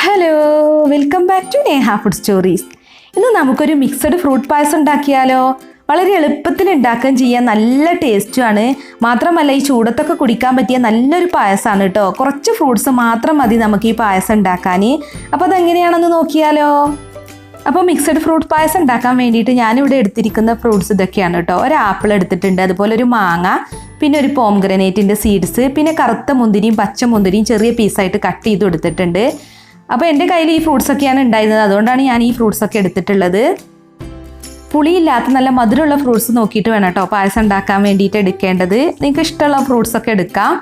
Hello, welcome back to Neha food stories. ഇന്ന് നമുക്കൊരു mixed fruit പായസം ഉണ്ടാക്കിയാലോ? വളരെ എളുപ്പത്തിൽ ഉണ്ടാക്കുകയും ചെയ്യാൻ നല്ല ടേസ്റ്റുമാണ്. മാത്രമല്ല ഈ ചൂടത്തൊക്കെ കുടിക്കാൻ പറ്റിയ നല്ലൊരു പായസമാണ് കേട്ടോ. കുറച്ച് ഫ്രൂട്ട്സ് മാത്രം മതി നമുക്ക് ഈ പായസം ഉണ്ടാക്കാൻ. അപ്പോൾ അതെങ്ങനെയാണെന്ന് നോക്കിയാലോ? അപ്പോൾ മിക്സഡ് ഫ്രൂട്ട് പായസം ഉണ്ടാക്കാൻ വേണ്ടിയിട്ട് ഞാനിവിടെ എടുത്തിരിക്കുന്ന ഫ്രൂട്ട്സ് ഇതൊക്കെയാണ് കേട്ടോ. ഒരു ആപ്പിൾ എടുത്തിട്ടുണ്ട്, അതുപോലെ ഒരു മാങ്ങ, പിന്നെ ഒരു പോംഗ്രനേറ്റിൻ്റെ സീഡ്സ്, പിന്നെ കറുത്ത മുന്തിരിയും പച്ച മുന്തിരിയും ചെറിയ പീസായിട്ട് കട്ട് ചെയ്ത് എടുത്തിട്ടുണ്ട്. അപ്പോൾ എൻ്റെ കയ്യിൽ ഈ ഫ്രൂട്ട്സൊക്കെയാണ് ഉണ്ടായിരുന്നത്, അതുകൊണ്ടാണ് ഞാൻ ഈ ഫ്രൂട്ട്സൊക്കെ എടുത്തിട്ടുള്ളത്. പുളിയില്ലാത്ത നല്ല മധുരമുള്ള ഫ്രൂട്ട്സ് നോക്കിയിട്ട് വേണം കേട്ടോ പായസം ഉണ്ടാക്കാൻ വേണ്ടിയിട്ട് എടുക്കേണ്ടത്. നിങ്ങൾക്ക് ഇഷ്ടമുള്ള ഫ്രൂട്ട്സൊക്കെ എടുക്കാം.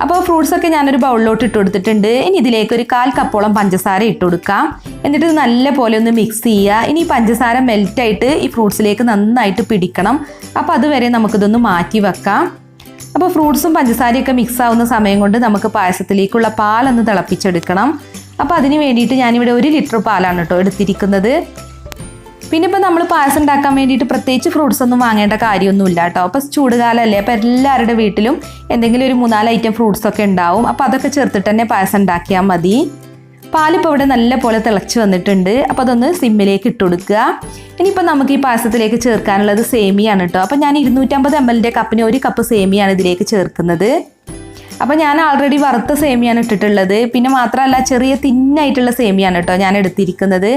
അപ്പോൾ ഫ്രൂട്ട്സൊക്കെ ഞാനൊരു ബൗളിലോട്ട് ഇട്ട് കൊടുത്തിട്ടുണ്ട്. ഇനി ഇതിലേക്ക് ഒരു 1/4 കപ്പോളം പഞ്ചസാര ഇട്ട് കൊടുക്കാം. എന്നിട്ട് ഇത് നല്ല പോലെ ഒന്ന് മിക്സ് ചെയ്യുക. ഇനി ഈ പഞ്ചസാര മെൽറ്റായിട്ട് ഈ ഫ്രൂട്ട്സിലേക്ക് നന്നായിട്ട് പിടിക്കണം. അപ്പോൾ അതുവരെ നമുക്കിതൊന്ന് മാറ്റി വെക്കാം. അപ്പോൾ ഫ്രൂട്ട്സും പഞ്ചസാരയൊക്കെ മിക്സ് ആവുന്ന സമയം കൊണ്ട് നമുക്ക് പായസത്തിലേക്കുള്ള പാലൊന്ന് തിളപ്പിച്ചെടുക്കണം. അപ്പോൾ അതിന് വേണ്ടിയിട്ട് ഞാനിവിടെ 1 ലിറ്റർ പാലാണ് കേട്ടോ എടുത്തിരിക്കുന്നത്. പിന്നെ ഇപ്പോൾ നമ്മൾ പായസം ഉണ്ടാക്കാൻ വേണ്ടിയിട്ട് പ്രത്യേകിച്ച് ഫ്രൂട്ട്സ് ഒന്നും വാങ്ങേണ്ട കാര്യമൊന്നുമില്ല കേട്ടോ. അപ്പോൾ ചൂടുകാലമല്ലേ, അപ്പോൾ എല്ലാവരുടെ വീട്ടിലും എന്തെങ്കിലും ഒരു 3-4 ഐറ്റം ഫ്രൂട്ട്സ് ഒക്കെ ഉണ്ടാവും. അപ്പോൾ അതൊക്കെ ചേർത്തിട്ട് തന്നെ പായസം ഉണ്ടാക്കിയാൽ മതി. പാലിപ്പോൾ ഇവിടെ നല്ല പോലെ തിളച്ച് വന്നിട്ടുണ്ട്. അപ്പോൾ അതൊന്ന് സിമ്മിലേക്ക് ഇട്ട് കൊടുക്കുക. ഇനിയിപ്പോൾ നമുക്ക് ഈ പായസത്തിലേക്ക് ചേർക്കാനുള്ളത് സേമിയാണ് കേട്ടോ. അപ്പോൾ ഞാൻ 250 ml കപ്പിന് 1 കപ്പ് സേമിയാണ് ഇതിലേക്ക് ചേർക്കുന്നത്. അപ്പോൾ ഞാൻ ആൾറെഡി വറുത്ത സേമിയാണ് ഇട്ടിട്ടുള്ളത്. പിന്നെ മാത്രമല്ല ചെറിയ തിന്നായിട്ടുള്ള സേമിയാണ് കേട്ടോ ഞാൻ എടുത്തിരിക്കുന്നത്.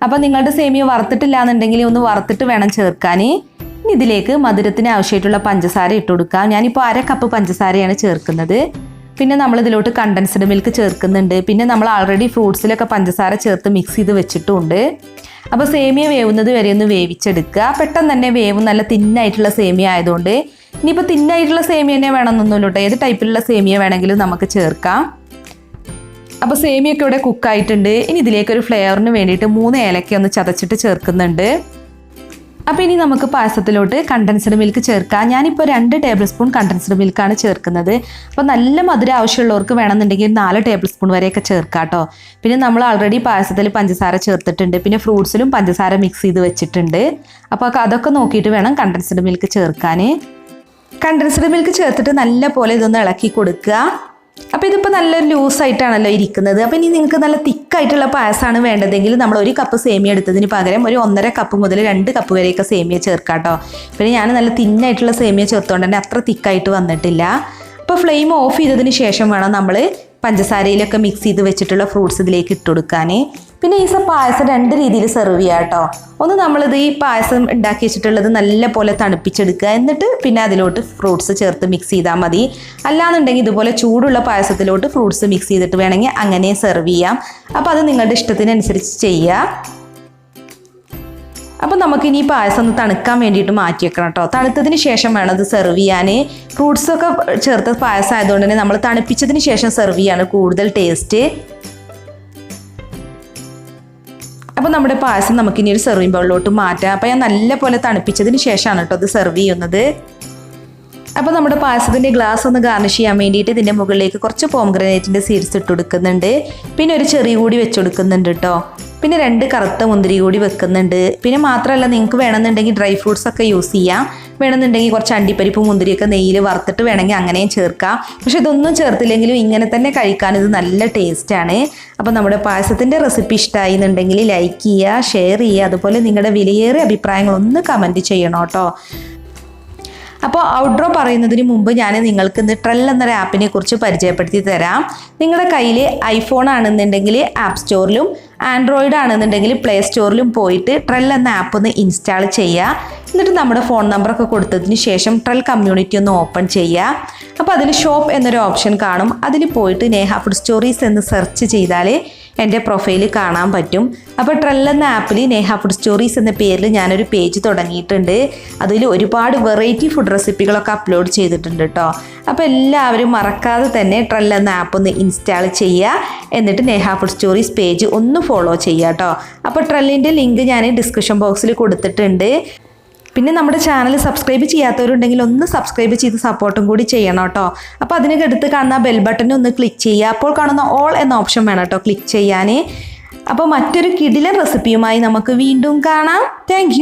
അപ്പോൾ നിങ്ങളുടെ സേമിയ വറുത്തിട്ടില്ല എന്നുണ്ടെങ്കിൽ ഒന്ന് വറുത്തിട്ട് വേണം ചേർക്കാൻ. ഇനി ഇതിലേക്ക് മധുരത്തിന് ആവശ്യമായിട്ടുള്ള പഞ്ചസാര ഇട്ട് കൊടുക്കാം. ഞാനിപ്പോൾ 1/2 കപ്പ് പഞ്ചസാരയാണ് ചേർക്കുന്നത്. പിന്നെ നമ്മളിതിലോട്ട് കണ്ടൻസ്ഡ് മിൽക്ക് ചേർക്കുന്നുണ്ട്. പിന്നെ നമ്മൾ ആൾറെഡി ഫ്രൂട്ട്സിലൊക്കെ പഞ്ചസാര ചേർത്ത് മിക്സ് ചെയ്ത് വെച്ചിട്ടുമുണ്ട്. അപ്പോൾ സേമിയ വേവുന്നത് വരെ ഒന്ന് വേവിച്ചെടുക്കുക. പെട്ടെന്ന് തന്നെ വേവും, നല്ല തിന്നായിട്ടുള്ള സേമിയ ആയതുകൊണ്ട്. ഇനിയിപ്പോൾ തിന്നായിട്ടുള്ള സേമിയ തന്നെ വേണമെന്നൊന്നുമില്ല കേട്ടോ, ഏത് ടൈപ്പിലുള്ള സേമിയ വേണമെങ്കിലും നമുക്ക് ചേർക്കാം. അപ്പോൾ സേമിയൊക്കെ ഇവിടെ കുക്കായിട്ടുണ്ട്. ഇനി ഇതിലേക്കൊരു ഫ്ലേവറിന് വേണ്ടിയിട്ട് 3 ഏലക്ക ഒന്ന് ചതച്ചിട്ട് ചേർക്കുന്നുണ്ട്. അപ്പോൾ ഇനി നമുക്ക് പായസത്തിലോട്ട് കണ്ടൻസ്ഡ് മിൽക്ക് ചേർക്കാം. ഞാനിപ്പോൾ 2 ടേബിൾ സ്പൂൺ കണ്ടൻസ്ഡ് മിൽക്കാണ് ചേർക്കുന്നത്. അപ്പോൾ നല്ല മധുരം ആവശ്യമുള്ളവർക്ക് വേണമെന്നുണ്ടെങ്കിൽ 4 ടേബിൾ സ്പൂൺ വരെയൊക്കെ ചേർക്കാം കേട്ടോ. പിന്നെ നമ്മൾ ആൾറെഡി പായസത്തിൽ പഞ്ചസാര ചേർത്തിട്ടുണ്ട്. പിന്നെ ഫ്രൂട്ട്സിലും പഞ്ചസാര മിക്സ് ചെയ്ത് വെച്ചിട്ടുണ്ട്. അപ്പോൾ അതൊക്കെ നോക്കിയിട്ട് വേണം കണ്ടൻസ്ഡ് മിൽക്ക് ചേർക്കാൻ. കണ്ടൻസ്ഡ് മിൽക്ക് ചേർത്തിട്ട് നല്ല പോലെ ഇതൊന്ന് ഇളക്കി കൊടുക്കുക. അപ്പോൾ ഇതിപ്പോൾ നല്ലൊരു ലൂസായിട്ടാണല്ലോ ഇരിക്കുന്നത്. അപ്പോൾ ഇനി നിങ്ങൾക്ക് നല്ല തിക്കായിട്ടുള്ള പായസമാണ് വേണ്ടതെങ്കിൽ നമ്മൾ 1 കപ്പ് സേമിയ എടുത്തതിന് പകരം ഒരു 1.5 കപ്പ് മുതൽ 2 കപ്പ് വരെയൊക്കെ സേമിയ ചേർക്കാം കേട്ടോ. പിന്നെ ഞാൻ നല്ല തിന്നായിട്ടുള്ള സേമിയ ചേർത്തുകൊണ്ട് തന്നെ അത്ര തിക്കായിട്ട് വന്നിട്ടില്ല. അപ്പോൾ ഫ്ലെയിം ഓഫ് ചെയ്തതിന് ശേഷം വേണം നമ്മൾ പഞ്ചസാരയിലൊക്കെ മിക്സ് ചെയ്ത് വെച്ചിട്ടുള്ള ഫ്രൂട്ട്സ് ഇതിലേക്ക് ഇട്ട് കൊടുക്കാൻ. പിന്നെ ഈ പായസം 2 രീതിയിൽ സെർവ് ചെയ്യാം കേട്ടോ. ഒന്ന് നമ്മളിത് ഈ പായസം ഉണ്ടാക്കി വെച്ചിട്ടുള്ളത് നല്ല പോലെ തണുപ്പിച്ചെടുക്കുക. എന്നിട്ട് പിന്നെ അതിലോട്ട് ഫ്രൂട്ട്സ് ചേർത്ത് മിക്സ് ചെയ്താൽ മതി. അല്ലാന്നുണ്ടെങ്കിൽ ഇതുപോലെ ചൂടുള്ള പായസത്തിലോട്ട് ഫ്രൂട്ട്സ് മിക്സ് ചെയ്തിട്ട് വേണമെങ്കിൽ അങ്ങനെ സെർവ് ചെയ്യാം. അപ്പോൾ അത് നിങ്ങളുടെ ഇഷ്ടത്തിനനുസരിച്ച് ചെയ്യുക. അപ്പോൾ നമുക്കിനി ഈ പായസം ഒന്ന് തണുക്കാൻ വേണ്ടിയിട്ട് മാറ്റി വെക്കണം കേട്ടോ. തണുത്തതിന് ശേഷം വേണം അത് സെർവ് ചെയ്യാൻ. ഫ്രൂട്ട്സൊക്കെ ചേർത്ത പായസം ആയതുകൊണ്ട് തന്നെ നമ്മൾ തണുപ്പിച്ചതിന് ശേഷം സെർവ് ചെയ്യാണ് കൂടുതൽ ടേസ്റ്റ്. അപ്പോൾ നമ്മുടെ പായസം നമുക്കിനി ഒരു സെർവിങ് ബൗളിലോട്ട് മാറ്റാം. അപ്പോൾ ഞാൻ നല്ല പോലെ തണുപ്പിച്ചതിന് ശേഷമാണ് കേട്ടോ അത് സെർവ് ചെയ്യുന്നത്. അപ്പോൾ നമ്മുടെ പായസത്തിൻ്റെ ഗ്ലാസ് ഒന്ന് ഗാർണിഷ് ചെയ്യാൻ വേണ്ടിയിട്ട് ഇതിൻ്റെ മുകളിലേക്ക് കുറച്ച് പോംഗ്രനേറ്റിൻ്റെ സീഡ്സ് ഇട്ട് കൊടുക്കുന്നുണ്ട്. പിന്നെ ഒരു ചെറി കൂടി വെച്ച് കൊടുക്കുന്നുണ്ട് കേട്ടോ. പിന്നെ 2 കറുത്ത മുന്തിരി കൂടി വെക്കുന്നുണ്ട്. പിന്നെ മാത്രമല്ല നിങ്ങൾക്ക് വേണമെന്നുണ്ടെങ്കിൽ ഡ്രൈ ഫ്രൂട്ട്സ് ഒക്കെ യൂസ് ചെയ്യാം. വേണമെന്നുണ്ടെങ്കിൽ കുറച്ച് അണ്ടിപ്പരിപ്പ് മുന്തിരിയൊക്കെ നെയ്യിൽ വറുത്തിട്ട് വേണമെങ്കിൽ അങ്ങനെയും ചേർക്കാം. പക്ഷെ ഇതൊന്നും ചേർത്തില്ലെങ്കിലും ഇങ്ങനെ തന്നെ കഴിക്കാൻ ഇത് നല്ല ടേസ്റ്റാണ്. അപ്പോൾ നമ്മുടെ പായസത്തിൻ്റെ റെസിപ്പി ഇഷ്ടമായി എന്നുണ്ടെങ്കിൽ ലൈക്ക് ചെയ്യുക, ഷെയർ ചെയ്യുക. അതുപോലെ നിങ്ങളുടെ വിലയേറിയ അഭിപ്രായങ്ങളൊന്ന് കമൻറ്റ് ചെയ്യണം കേട്ടോ. അപ്പോൾ ഔട്ട്ഡ്രോ പറയുന്നതിന് മുമ്പ് ഞാൻ നിങ്ങൾക്ക് ഇന്ന് ട്രെൽ എന്നൊരു ആപ്പിനെ കുറിച്ച് പരിചയപ്പെടുത്തി തരാം. നിങ്ങളുടെ കയ്യിൽ ഐഫോൺ ആണെന്നുണ്ടെങ്കിൽ ആപ്പ് സ്റ്റോറിലും ആൻഡ്രോയിഡ് ആണെന്നുണ്ടെങ്കിൽ പ്ലേ സ്റ്റോറിലും പോയിട്ട് ട്രെൽ എന്ന ആപ്പ് ഒന്ന് ഇൻസ്റ്റാൾ ചെയ്യുക. എന്നിട്ട് നമ്മുടെ ഫോൺ നമ്പറൊക്കെ കൊടുത്തതിന് ശേഷം ട്രെൽ കമ്മ്യൂണിറ്റി ഒന്ന് ഓപ്പൺ ചെയ്യുക. അപ്പോൾ അതിൽ ഷോപ്പ് എന്നൊരു ഓപ്ഷൻ കാണും. അതിൽ പോയിട്ട് നേഹ ഫുഡ് സ്റ്റോറീസ് എന്ന് സെർച്ച് ചെയ്താൽ എൻ്റെ പ്രൊഫൈൽ കാണാൻ പറ്റും. അപ്പോൾ ട്രെൽ എന്ന ആപ്പിൽ നേഹ ഫുഡ് സ്റ്റോറീസ് എന്ന പേരിൽ ഞാനൊരു പേജ് തുടങ്ങിയിട്ടുണ്ട്. അതിൽ ഒരുപാട് വെറൈറ്റി ഫുഡ് റെസിപ്പികളൊക്കെ അപ്ലോഡ് ചെയ്തിട്ടുണ്ട് കേട്ടോ. അപ്പോൾ എല്ലാവരും മറക്കാതെ തന്നെ ട്രെൽ എന്ന ആപ്പ് ഒന്ന് ഇൻസ്റ്റാൾ ചെയ്യുക. എന്നിട്ട് നേഹ ഫുഡ് സ്റ്റോറീസ് പേജ് ഒന്ന് ഫോളോ ചെയ്യുക കേട്ടോ. അപ്പോൾ ട്രെല്ലിൻ്റെ ലിങ്ക് ഞാൻ ഡിസ്ക്രിപ്ഷൻ ബോക്സിൽ കൊടുത്തിട്ടുണ്ട്. പിന്നെ നമ്മുടെ ചാനൽ സബ്സ്ക്രൈബ് ചെയ്യാത്തവരുണ്ടെങ്കിൽ ഒന്ന് സബ്സ്ക്രൈബ് ചെയ്ത് സപ്പോർട്ടും കൂടി ചെയ്യണം കേട്ടോ. അപ്പോൾ അതിന് അടുത്ത് കാണുന്ന ബെൽ ബട്ടൺ ഒന്ന് ക്ലിക്ക് ചെയ്യുക. അപ്പോൾ കാണുന്ന ഓൾ എന്ന ഓപ്ഷൻ വേണം കേട്ടോ ക്ലിക്ക് ചെയ്യാൻ. അപ്പോൾ മറ്റൊരു കിടിലൻ റെസിപ്പിയുമായി നമുക്ക് വീണ്ടും കാണാം. താങ്ക്